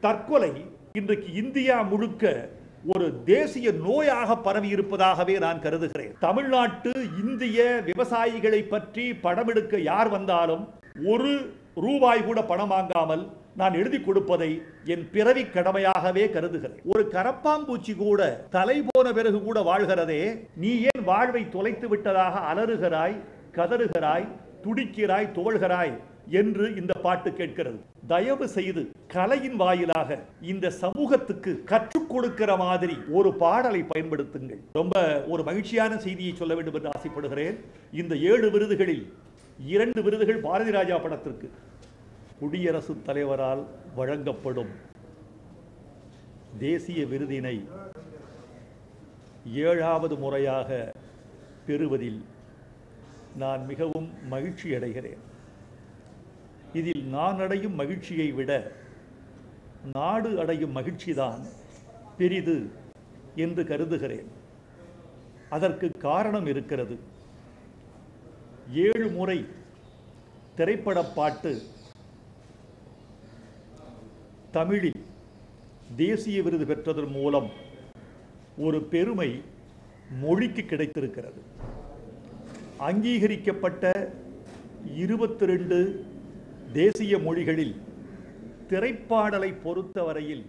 தற்கொலை இன்றைக்கு இந்தியா முழுக்க ஒரு தேசிய நோயாக பரவி இருப்பதாகவே நான் கருதுகிறேன். தமிழ்நாட்டு இந்திய விவசாயிகளை பற்றி படம் எடுக்க யார் வந்தாலும் ஒரு ரூபாய் கூட பணம் வாங்காமல் நான் எழுதி கொடுப்பதை என் பிறவி கடமையாகவே கருதுகிறேன். ஒரு கரப்பாம்பூச்சி கூட தலை போன பிறகு கூட வாழ்கிறதே, நீ ஏன் வாழ்வை தொலைத்து விட்டதாக அலறுகிறாய், கதறுகிறாய், துடிக்கிறாய், துவள்கிறாய் என்று இந்த பாட்டு கேட்கிறது. தயவு செய்து கலையின் வாயிலாக இந்த சமூகத்துக்கு கற்றுக் கொடுக்கிற மாதிரி ஒரு பாடலை பயன்படுத்துங்கள். ரொம்ப ஒரு மகிழ்ச்சியான செய்தியை சொல்ல வேண்டும் என்று ஆசைப்படுகிறேன். இந்த 7 விருதுகளில் 2 விருதுகள் பாரதி ராஜா படத்திற்கு குடியரசுத் தலைவரால் வழங்கப்படும் தேசிய விருதினை 7வது முறையாக பெறுவதில் நான் மிகவும் மகிழ்ச்சி அடைகிறேன். இதில் நான் அடையும் மகிழ்ச்சியை விட நாடு அடையும் மகிழ்ச்சிதான் பெரிது என்று கருதுகிறேன். அதற்கு காரணம் இருக்கிறது. 7 முறை திரைப்பட பாட்டு தமிழில் தேசிய விருது பெற்றதன் மூலம் ஒரு பெருமை மொழிக்கு கிடைத்திருக்கிறது. அங்கீகரிக்கப்பட்ட 22 தேசிய மொழிகளில் திரைப்பாடலை பொறுத்தவரையில்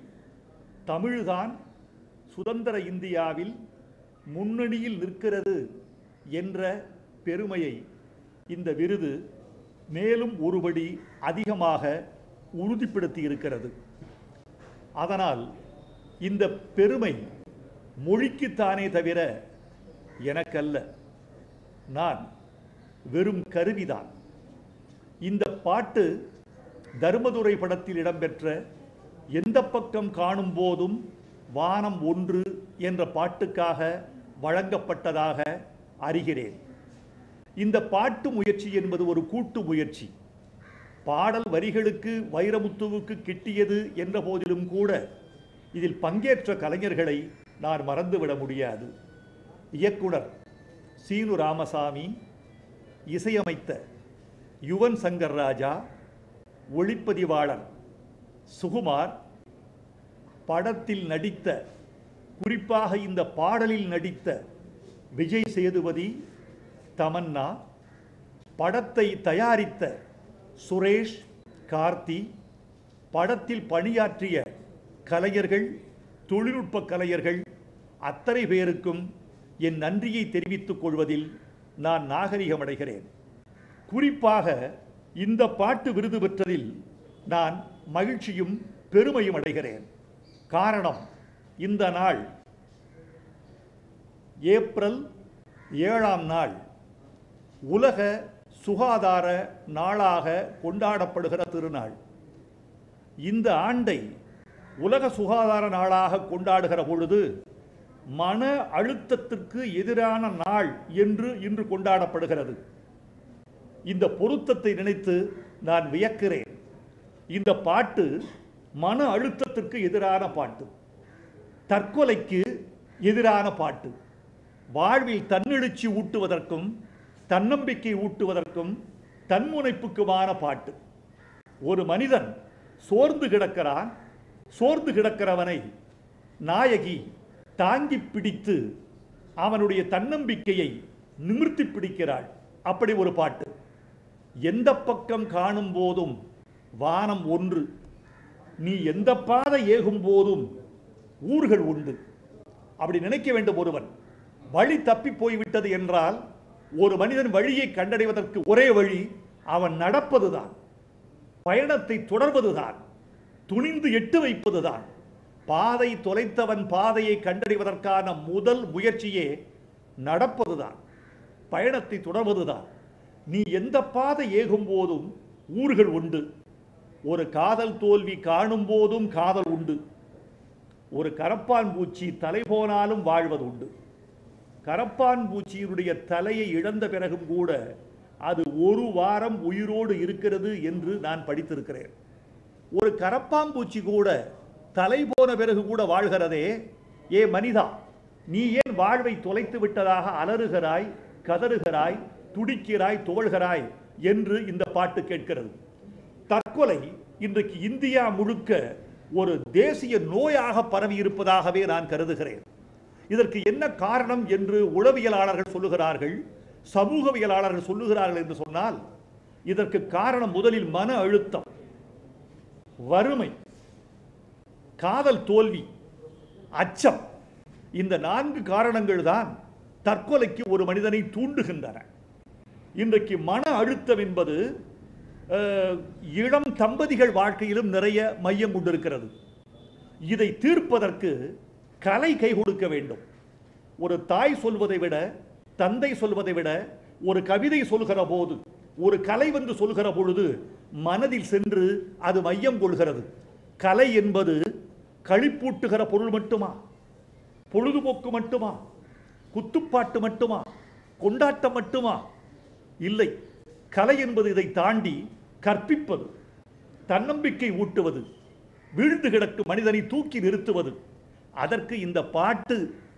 தமிழ்தான் சுதந்திர இந்தியாவில் முன்னணியில் நிற்கிறது என்ற பெருமையை இந்த விருது மேலும் ஒருபடி அதிகமாக உறுதிப்படுத்தி இருக்கிறது. அதனால் இந்த பெருமை மொழிக்குத்தானே தவிர எனக்கல்ல. நான் வெறும் கருவிதான். இந்த பாட்டு தர்மதுரை படத்தில் இடம்பெற்ற எந்த பக்கம் காணும் போதும் வானம் ஒன்று என்ற பாட்டுக்காக வழங்கப்பட்டதாக அறிகிறேன். இந்த பாட்டு முயற்சி என்பது ஒரு கூட்டு முயற்சி. பாடல் வரிகளுக்கு வைரமுத்துவுக்கு கிட்டியது என்ற போதிலும் கூட இதில் பங்கேற்ற கலைஞர்களை நான் மறந்துவிட முடியாது. இயக்குனர் சீனு ராமசாமி, இசையமைத்த யுவன் சங்கர் ராஜா, ஒளிப்பதிவாளர் சுகுமார், படத்தில் நடித்த, குறிப்பாக இந்த பாடலில் நடித்த விஜய் சேதுபதி, தமன்னா, படத்தை தயாரித்த சுரேஷ், கார்த்தி, படத்தில் பணியாற்றிய கலைஞர்கள், தொழில்நுட்ப கலைஞர்கள் அத்தனை பேருக்கும் என் நன்றியை தெரிவித்துக் கொள்வதில் நான் நாகரிகமடைகிறேன். குறிப்பாக இந்த பாட்டு விருது பெற்றதில் நான் மகிழ்ச்சியும் பெருமையும் அடைகிறேன். காரணம், இந்த நாள் ஏப்ரல் 7ஆம் நாள் உலக சுகாதார நாளாக கொண்டாடப்படுகிற திருநாள். இந்த ஆண்டை உலக சுகாதார நாளாக கொண்டாடுகிற பொழுது மன அழுத்தத்திற்கு எதிரான நாள் என்று இன்று கொண்டாடப்படுகிறது. இந்த பொருத்தத்தை நினைத்து நான் வியக்கிறேன். இந்த பாட்டு மன அழுத்தத்திற்கு எதிரான பாட்டு, தற்கொலைக்கு எதிரான பாட்டு, வாழ்வில் தன்னெழுச்சி ஊட்டுவதற்கும் தன்னம்பிக்கை ஊட்டுவதற்கும் தன்முனைப்புக்குமான பாட்டு. ஒரு மனிதன் சோர்ந்து கிடக்கிறான். சோர்ந்து கிடக்கிறவனை நாயகி தாங்கி பிடித்து அவனுடைய தன்னம்பிக்கையை நிமிர்த்தி பிடிக்கிறாள். அப்படி ஒரு பாட்டு. எந்த பக்கம் காணும் போதும் வானம் ஒன்று, நீ எந்த பாதை ஏகும் போதும் ஊர்கள் உண்டு. அப்படி நினைக்க வேண்டும். ஒருவன் வழி தப்பி போய்விட்டது என்றால் ஒரு மனிதன் வழியை கண்டடைவதற்கு ஒரே வழி அவன் நடப்பதுதான், பயணத்தை தொடர்வதுதான், துணிந்து எட்டு வைப்பதுதான். பாதை தொலைத்தவன் பாதையை கண்டறிவதற்கான முதல் முயற்சியே நடப்பதுதான், பயணத்தை தொடர்வதுதான். நீ எந்த பாதை ஏகும் போதும் ஊர்கள் உண்டு. ஒரு காதல் தோல்வி காணும் போதும் காதல் உண்டு. ஒரு கரப்பான் பூச்சி தலை போனாலும் வாழ்வது உண்டு. கரப்பான் பூச்சியினுடைய தலையை இழந்த பிறகும் கூட அது 1 வாரம் உயிரோடு இருக்கிறது என்று நான் படித்திருக்கிறேன். ஒரு கரப்பாம்பூச்சி கூட தலை போன பிறகு கூட வாழ்கிறதே. ஏ மனிதா, நீ ஏன் வாழ்வை தொலைத்து விட்டதாக அலறுகிறாய், கதறுகிறாய், துடிக்கிறாய், துவள்கிறாய் என்று இந்த பாட்டு கேட்கிறது. தற்கொலை இன்றைக்கு இந்தியா முழுக்க ஒரு தேசிய நோயாக பரவி இருப்பதாகவே நான் கருதுகிறேன். இதற்கு என்ன காரணம் என்று உளவியலாளர்கள் சொல்லுகிறார்கள், சமூகவியலாளர்கள் சொல்லுகிறார்கள் என்று சொன்னால், இதற்கு காரணம் முதலில் மன அழுத்தம், வறுமை, காதல் தோல்வி, அச்சம். இந்த 4 காரணங்கள் தான் தற்கொலைக்கு ஒரு மனிதனை தூண்டுகின்றன. இன்றைக்கு மன அழுத்தம் என்பது இளம் தம்பதிகள் வாழ்க்கையிலும் நிறைய மையம் கொண்டிருக்கிறது. இதை தீர்ப்பதற்கு கலை கை கொடுக்க வேண்டும். ஒரு தாய் சொல்வதை விட, தந்தை சொல்வதை விட, ஒரு கவிதை சொல்கிற போது, ஒரு கலை வந்து சொல்கிற பொழுது மனதில் சென்று அது மையம் கொள்கிறது. கலை என்பது களிப்பூட்டுகிற பொருள் மட்டுமா? பொழுதுபோக்கு மட்டுமா? குத்துப்பாட்டு மட்டுமா? கொண்டாட்டம் மட்டுமா? இல்லை. கலை என்பது இதை தாண்டி கற்பிப்பது, தன்னம்பிக்கை ஊட்டுவது, வீழ்ந்து கிடக்கும் மனிதனை தூக்கி நிறுத்துவது. அதற்கு இந்த பாட்டு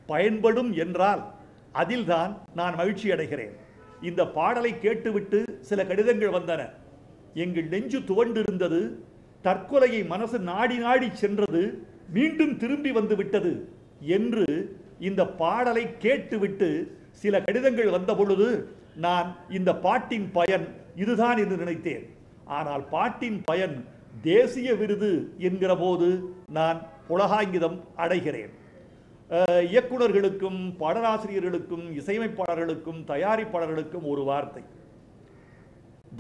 பயன்படும் என்றால் அதில்தான் நான் மகிழ்ச்சி அடைகிறேன். இந்த பாடலை கேட்டுவிட்டு சில கடிதங்கள் வந்தன. எங்கள் நெஞ்சு துவண்டிருந்தது, தற்கொலையை மனசு நாடி நாடி சென்றது, மீண்டும் திரும்பி வந்து விட்டது என்று இந்த பாடலை கேட்டுவிட்டு சில கடிதங்கள் வந்த பொழுது நான் இந்த பாட்டின் பயன் இதுதான் என்று நினைத்தேன். ஆனால் பாட்டின் பயன் தேசிய விருது என்கிற போது நான் புலகாங்கிதம் அடைகிறேன். இயக்குநர்களுக்கும், பாடலாசிரியர்களுக்கும், இசையமைப்பாளர்களுக்கும், தயாரிப்பாளர்களுக்கும் ஒரு வார்த்தை: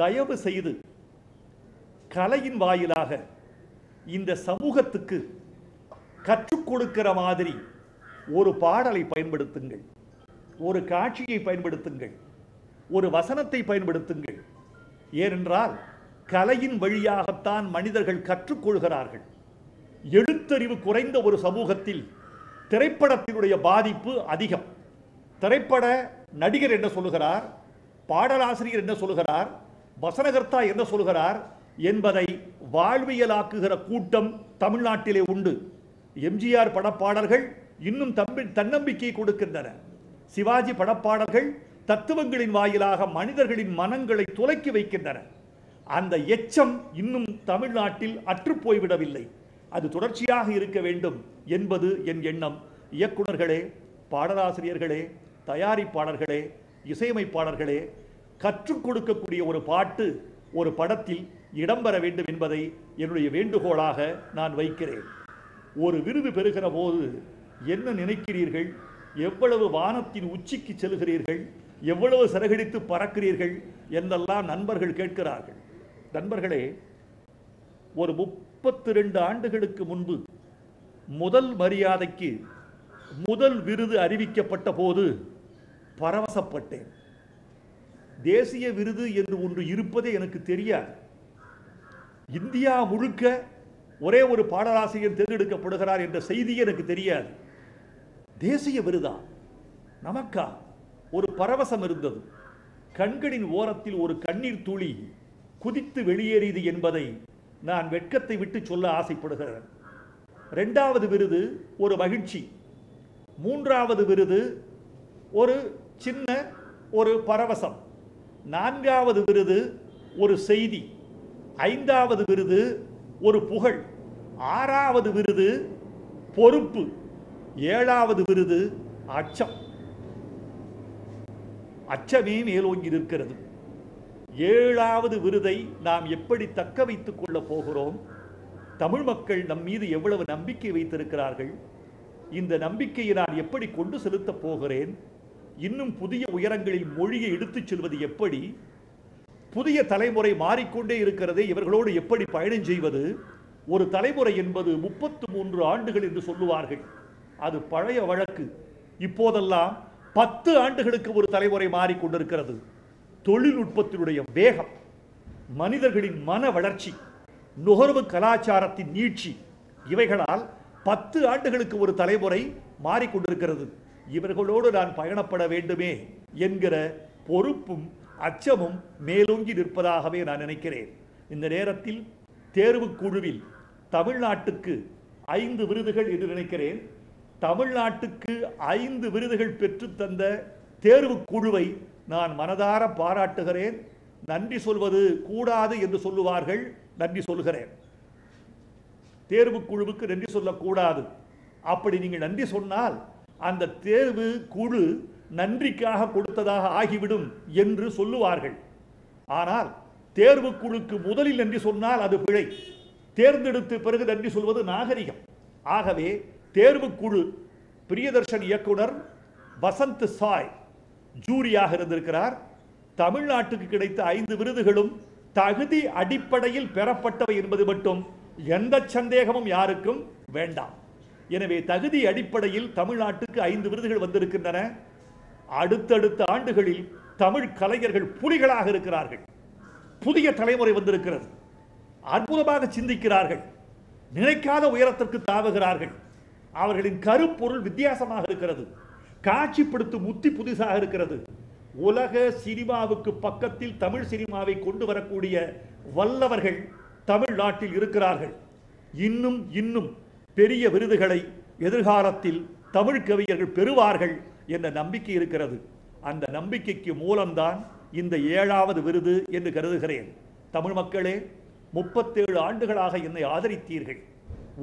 தயவு செய்து கலையின் வாயிலாக இந்த சமூகத்துக்கு கற்றுக் கொடுக்கிற மாதிரி ஒரு பாடலை பயன்படுத்துங்கள், ஒரு காட்சியை பயன்படுத்துங்கள், ஒரு வசனத்தை பயன்படுத்துங்கள். ஏனென்றால் கலையின் வழியாகத்தான் மனிதர்கள் கற்றுக்கொள்கிறார்கள். எழுத்தறிவு குறைந்த ஒரு சமூகத்தில் திரைப்படத்தினுடைய பாதிப்பு அதிகம். திரைப்பட நடிகர் என்ன சொல்லுகிறார், பாடலாசிரியர் என்ன சொல்லுகிறார், வசனகர்த்தா என்ன சொல்லுகிறார் என்பதை வாழ்வியலாக்குகிற கூட்டம் தமிழ்நாட்டிலே உண்டு. எம்ஜிஆர் படப்பாடல்கள் இன்னும் தன்னம்பிக்கை கொடுக்கின்றன. சிவாஜி படப்பாடல்கள் தத்துவங்களின் வாயிலாக மனிதர்களின் மனங்களை துலக்கி வைக்கின்றன. அந்த எச்சம் இன்னும் தமிழ்நாட்டில் அற்றுப்போய்விடவில்லை. அது தொடர்ச்சியாக இருக்க வேண்டும் என்பது என் எண்ணம். இயக்குநர்களே, பாடலாசிரியர்களே, தயாரிப்பாளர்களே, இசையமைப்பாளர்களே, கற்றுக் கொடுக்கக்கூடிய ஒரு பாட்டு ஒரு படத்தில் இடம்பெற வேண்டும் என்பதை என்னுடைய வேண்டுகோளாக நான் வைக்கிறேன். ஒரு விருது பெறுகிற போது என்ன நினைக்கிறீர்கள், எவ்வளவு வானத்தின் உச்சிக்கு செல்கிறீர்கள், எவ்வளவு சிறகடித்து பறக்கிறீர்கள் என்றெல்லாம் நண்பர்கள் கேட்கிறார்கள். நண்பர்களே, ஒரு 32 ஆண்டுகளுக்கு முன்பு முதல் மரியாதைக்கு முதல் விருது அறிவிக்கப்பட்ட போது பரவசப்பட்டேன். தேசிய விருது என்று ஒன்று இருப்பதே எனக்கு தெரியாது. இந்தியா முழுக்க ஒரே ஒரு பாடலாசிரியர் தேர்ந்தெடுக்கப்படுகிறார் என்ற செய்தி எனக்கு தெரியாது. தேசிய விருதா நமக்கா? ஒரு பரவசம் இருந்தது. கண்களின் ஓரத்தில் ஒரு கண்ணீர் துளி குதித்து வெளியேறியது என்பதை நான் வெட்கத்தை விட்டு சொல்ல ஆசைப்படுகிறேன். 2வது விருது ஒரு மகிழ்ச்சி, 3வது விருது ஒரு சின்ன ஒரு பரவசம், 4வது விருது ஒரு செய்தி, 5வது விருது ஒரு புகழ், 6வது விருது பொறுப்பு, 7வது விருது அச்சம். அச்சமே மேலோங்கி இருக்கிறது. 7வது விருதை நாம் எப்படி தக்க வைத்துக் கொள்ள போகிறோம்? தமிழ் மக்கள் நம் மீது எவ்வளவு நம்பிக்கை வைத்திருக்கிறார்கள்? இந்த நம்பிக்கையை நான் எப்படி கொண்டு செலுத்தப் போகிறேன்? இன்னும் புதிய உயரங்களில் மொழியை எடுத்துச் செல்வது எப்படி? புதிய தலைமுறை மாறிக்கொண்டே இருக்கிறதே, இவர்களோடு எப்படி பயணம் செய்வது? ஒரு தலைமுறை என்பது 33 ஆண்டுகள் என்று சொல்லுவார்கள். அது பழைய வழக்கு. இப்போதெல்லாம் 10 ஆண்டுகளுக்கு ஒரு தலைமுறை மாறிக்கொண்டிருக்கிறது. தொழில்நுட்பத்தினுடைய வேகம், மனிதர்களின் மன வளர்ச்சி, நுகர்வு கலாச்சாரத்தின் நீட்சி, இவைகளால் 10 ஆண்டுகளுக்கு ஒரு தலைமுறை மாறிக்கொண்டிருக்கிறது. இவர்களோடு நான் பயணப்பட வேண்டுமே என்கிற பொறுப்பும் அச்சமும் மேலோங்கி நிற்பதாகவே நான் நினைக்கிறேன். இந்த நேரத்தில் தேர்வுக்குழுவில் தமிழ்நாட்டுக்கு 5 விருதுகள் என்று நினைக்கிறேன். தமிழ்நாட்டுக்கு 5 விருதுகள் பெற்று தந்த தேர்வுக்குழுவை நான் மனதார பாராட்டுகிறேன். நன்றி சொல்வது கூடாது என்று சொல்லுவார்கள், நன்றி சொல்கிறேன். தேர்வுக்குழுவுக்கு நன்றி சொல்லக்கூடாது. அப்படி நீங்கள் நன்றி சொன்னால் அந்த தேர்வு குழு நன்றிக்காக கொடுத்ததாக ஆகிவிடும் என்று சொல்லுவார்கள். ஆனால் தேர்வுக்குழுக்கு முதலில் நன்றி சொன்னால் அது பிழை. தேர்ந்தெடுத்து பிறகு நன்றி சொல்வது நாகரிகம். ஆகவே தேர்வுக்குழு பிரியதர்ஷன் இயக்குனர் வசந்த் சாய் ஜூரியாக இருந்திருக்கிறார். தமிழ்நாட்டுக்கு கிடைத்த 5 விருதுகளும் தகுதி அடிப்படையில் பெறப்பட்டவை என்பது மட்டும் எந்த சந்தேகமும் யாருக்கும் வேண்டாம். எனவே தகுதி அடிப்படையில் தமிழ்நாட்டுக்கு 5 விருதுகள் வந்திருக்கின்றன. அடுத்தடுத்த ஆண்டுகளில் தமிழ் கலைஞர்கள் புலிகளாக இருக்கிறார்கள். புதிய தலைமுறை வந்திருக்கிறது. அற்புதமாக சிந்திக்கிறார்கள். நினைக்காத உயரத்திற்கு தாவுகிறார்கள். அவர்களின் கருப்பொருள் வித்தியாசமாக இருக்கிறது. காட்சிப்படுத்தும் உத்தி புதிதாக இருக்கிறது. உலக சினிமாவுக்கு பக்கத்தில் தமிழ் சினிமாவை கொண்டு வரக்கூடிய வல்லவர்கள் தமிழ்நாட்டில் இருக்கிறார்கள். இன்னும் இன்னும் பெரிய விருதுகளை எதிர்காலத்தில் தமிழ் கவிஞர்கள் பெறுவார்கள் என்ற நம்பிக்கை இருக்கிறது. அந்த நம்பிக்கைக்கு மூலம்தான் இந்த 7வது விருது என்று கருதுகிறேன். தமிழ் மக்களே, 37 ஆண்டுகளாக என்னை ஆதரித்தீர்கள்.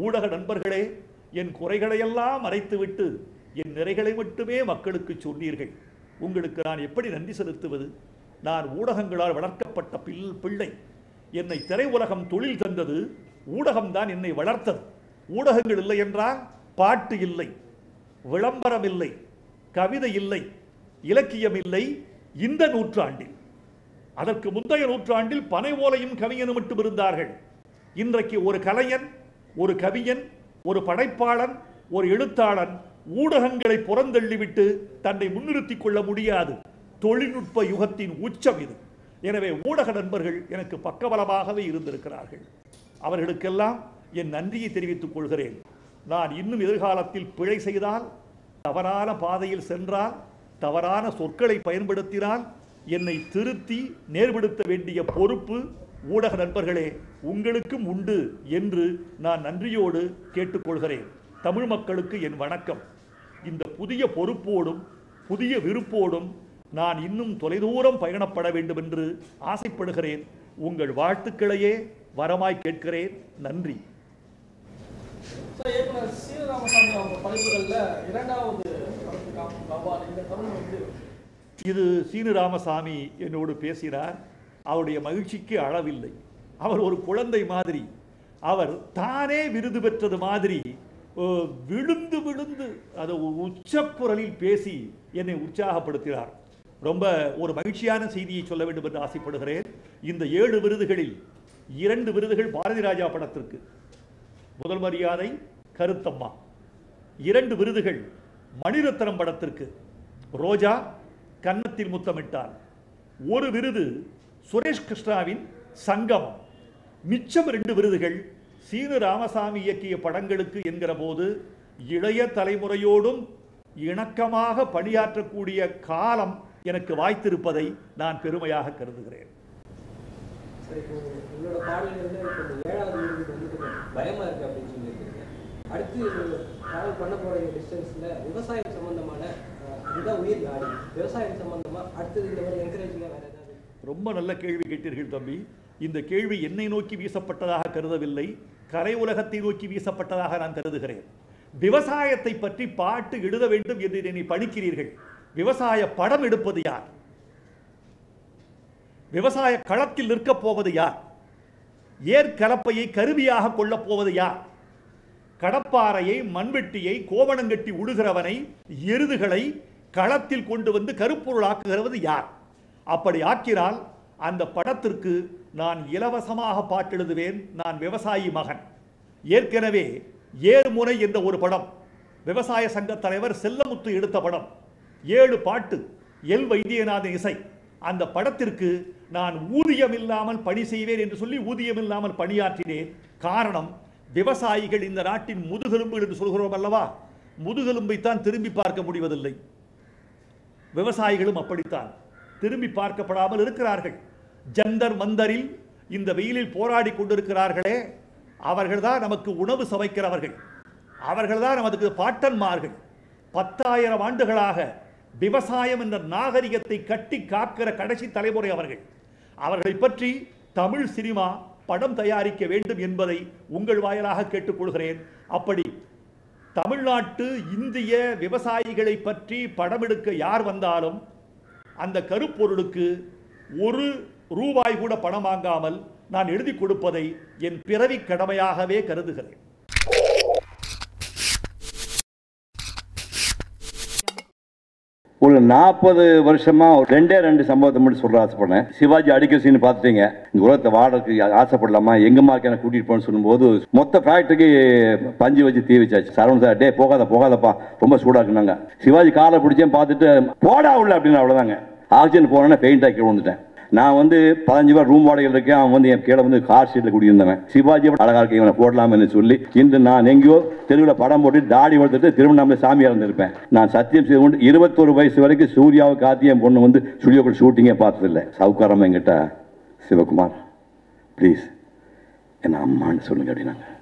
ஊடக நண்பர்களே, என் குறைகளையெல்லாம் மறைத்துவிட்டு என் நிறைகளை மட்டுமே மக்களுக்கு சொன்னீர்கள். உங்களுக்கு நான் எப்படி நன்றி செலுத்துவது? நான் ஊடகங்களால் வளர்க்கப்பட்ட பிள்ளை. என்னை திரையுலகம் தொழில் தந்தது. ஊடகம்தான் என்னை வளர்த்தது. ஊடகங்கள் இல்லை என்றால் பாட்டு இல்லை, விளம்பரம் இல்லை, கவிதை இல்லை, இலக்கியம் இல்லை. இந்த நூற்றாண்டில், அதற்கு முந்தைய நூற்றாண்டில் பனை ஓலையும் கவிஞனும் மட்டும் இருந்தார்கள். இன்றைக்கு ஒரு கலைஞன், ஒரு கவிஞன், ஒரு படைப்பாளன், ஒரு எழுத்தாளன் ஊடகங்களை புறந்தள்ளிவிட்டு தன்னை முன்னிறுத்திக் கொள்ள முடியாது. தொழில்நுட்ப யுகத்தின் உச்சம் இது. எனவே ஊடக நண்பர்கள் எனக்கு பக்கபலமாகவே இருந்திருக்கிறார்கள். அவர்களுக்கெல்லாம் என் நன்றியை தெரிவித்துக் கொள்கிறேன். நான் இன்னும் எதிர்காலத்தில் பிழை செய்தால், தவறான பாதையில் சென்றால், தவறான சொற்களை பயன்படுத்தினால் என்னை திருத்தி நேர்படுத்த வேண்டிய பொறுப்பு ஊடக நண்பர்களே உங்களுக்கும் உண்டு என்று நான் நன்றியோடு கேட்டுக்கொள்கிறேன். தமிழ் மக்களுக்கு என் வணக்கம். இந்த புதிய பொறுப்போடும் புதிய விருப்போடும் நான் இன்னும் தொலைதூரம் பயணப்பட வேண்டும் என்று ஆசைப்படுகிறேன். உங்கள் வாழ்த்துக்களையே வரமாய் கேட்கிறேன். நன்றி. இது சீனு ராமசாமி என்னோடு பேசினார். அவருடைய மகிழ்ச்சிக்கு அளவில்லை. அவர் ஒரு குழந்தை மாதிரி, அவர் தானே விருது பெற்றது மாதிரி விழுந்து விழுந்து அது உச்சக்குரலில் பேசி என்னை உற்சாகப்படுத்தினார். ரொம்ப ஒரு மகிழ்ச்சியான செய்தியை சொல்ல வேண்டும் என்று ஆசைப்படுகிறேன். இந்த 7 விருதுகளில் 2 விருதுகள் பாரதி ராஜா படத்திற்கு, முதல் மரியாதை கருத்தம்மா. 2 விருதுகள் மணிரத்னம் படத்திற்கு, ரோஜா கன்னத்தில் முத்தமிட்டார். ஒரு விருது சுரேஷ் கிருஷ்ணாவின் சங்கமம். மிச்சம் 2 விருதுகள் சீனு ராமசாமி இயக்கிய படங்களுக்கு என்கிற போது இளைய தலைமுறையோடும் இணக்கமாக பணியாற்றக்கூடிய காலம் எனக்கு வாய்த்திருப்பதை நான் பெருமையாக கருதுகிறேன். ரொம்ப நல்ல கேள்வி கேட்டீர்கள் தம்பி. இந்த கேள்வி என்னை நோக்கி வீசப்பட்டதாக கருதவில்லை, கரை உலகத்தை நோக்கி வீசப்பட்டதாக நான் கருதுகிறேன். விவசாயத்தை பற்றி பாட்டு எழுத வேண்டும் என்று என்னை பணிக்கிறீர்கள். விவசாய படம் எடுப்பது யார்? விவசாய களத்தில் நிற்கப் போவது யார்? ஏற்கலப்பையை கருவியாக கொள்ளப் போவது யார்? கடப்பாறையை, மண்வெட்டியை, கோவணங்கட்டி உழுகிறவனை, எருதுகளை களத்தில் கொண்டு வந்து கருப்பொருளாக்குகிறது யார்? அப்படி ஆக்கினால் அந்த படத்திற்கு நான் இலவசமாக பாட்டெழுதுவேன். நான் விவசாயி மகன். ஏற்கனவே ஏறுமுனை என்ற ஒரு படம், விவசாய சங்க தலைவர் செல்லமுத்து எடுத்த படம், 7 பாட்டு, எல் வைத்தியநாதன் இசை. அந்த படத்திற்கு நான் ஊதியம் இல்லாமல் பணி செய்வேன் என்று சொல்லி ஊதியம் இல்லாமல் பணியாற்றினேன். காரணம், விவசாயிகள் இந்த நாட்டின் முதுகெலும்பு என்று சொல்கிறோம் அல்லவா, முதுகெலும்பைத்தான் திரும்பி பார்க்க முடிவதில்லை. விவசாயிகளும் அப்படித்தான் திரும்பி பார்க்கப்படாமல் இருக்கிறார்கள். ஜந்தர் மந்தரில் இந்த வெயிலில் போராடி கொண்டிருக்கிறார்களே, அவர்கள்தான் நமக்கு உணவு சமைக்கிறவர்கள். அவர்கள்தான் நமக்கு பாட்டன்மார்கள். 10,000 ஆண்டுகளாக விவசாயம் என்ற நாகரிகத்தை கட்டி காக்கிற கடைசி தலைமுறை அவர்கள். அவர்களை பற்றி தமிழ் சினிமா படம் தயாரிக்க வேண்டும் என்பதை உங்கள் வாயிலாக கேட்டுக்கொள்கிறேன். அப்படி தமிழ்நாட்டு இந்திய விவசாயிகளை பற்றி படம் எடுக்க யார் வந்தாலும் அந்த கருப்பொருளுக்கு ₹1 கூட பணம் வாங்காமல் நான் எழுதி கொடுப்பதை என் பிறவி கடமையாகவே கருதுகிறேன். ஒரு 40 வருஷமா 2 சம்பவத்தை மட்டும் சொல்ல ஆசைப்படுறேன். சிவாஜி அடிக்கிற சீன் பார்த்துட்டீங்க. இந்த உலகத்தை வாடகைக்கு ஆசைப்படலாமா, எங்க மார்க்கு எனக்கு கூட்டிட்டு போன்னு சொல்லும்போது மொத்த ஃபேக்டரிக்கு பஞ்சு வச்சு தீ வச்சாச்சு. சரவணன் சார், டே போகாதப்பா ரொம்ப சூடா இருக்குனாங்க. சிவாஜி காலை பிடிச்சேன், பார்த்துட்டு போடா உள்ள அப்படின்னு அவ்வளவுதாங்க. ஆக்சிஜன் போனேன்னா பெயிண்ட் ஆக்கி விழுந்துட்டேன். நான் 15 ரூம் வாடகையில் இருக்கேன். அவன் என் கீழே கார் சீட்டில் குடியிருந்தவன். சிவாஜி அழகா இருக்க இவனை போடலாம்னு சொல்லி இன்று நான் எங்கேயோ தெருவில் படம் போட்டு தாடி வளர்த்துட்டு திருவண்ணாமலை சாமியாக இருந்திருப்பேன். நான் சத்தியம் செய்து கொண்டு 21 வயசு வரைக்கும் சூர்யாவுக்கு காத்தி என் பொண்ணு ஸ்டுடியோக்கள் ஷூட்டிங்கே பார்த்ததில்லை. சவுக்காரமாக என்கிட்ட, சிவகுமார் ப்ளீஸ் என்ன அம்மான்னு சொல்லுங்க அப்படின்னாங்க.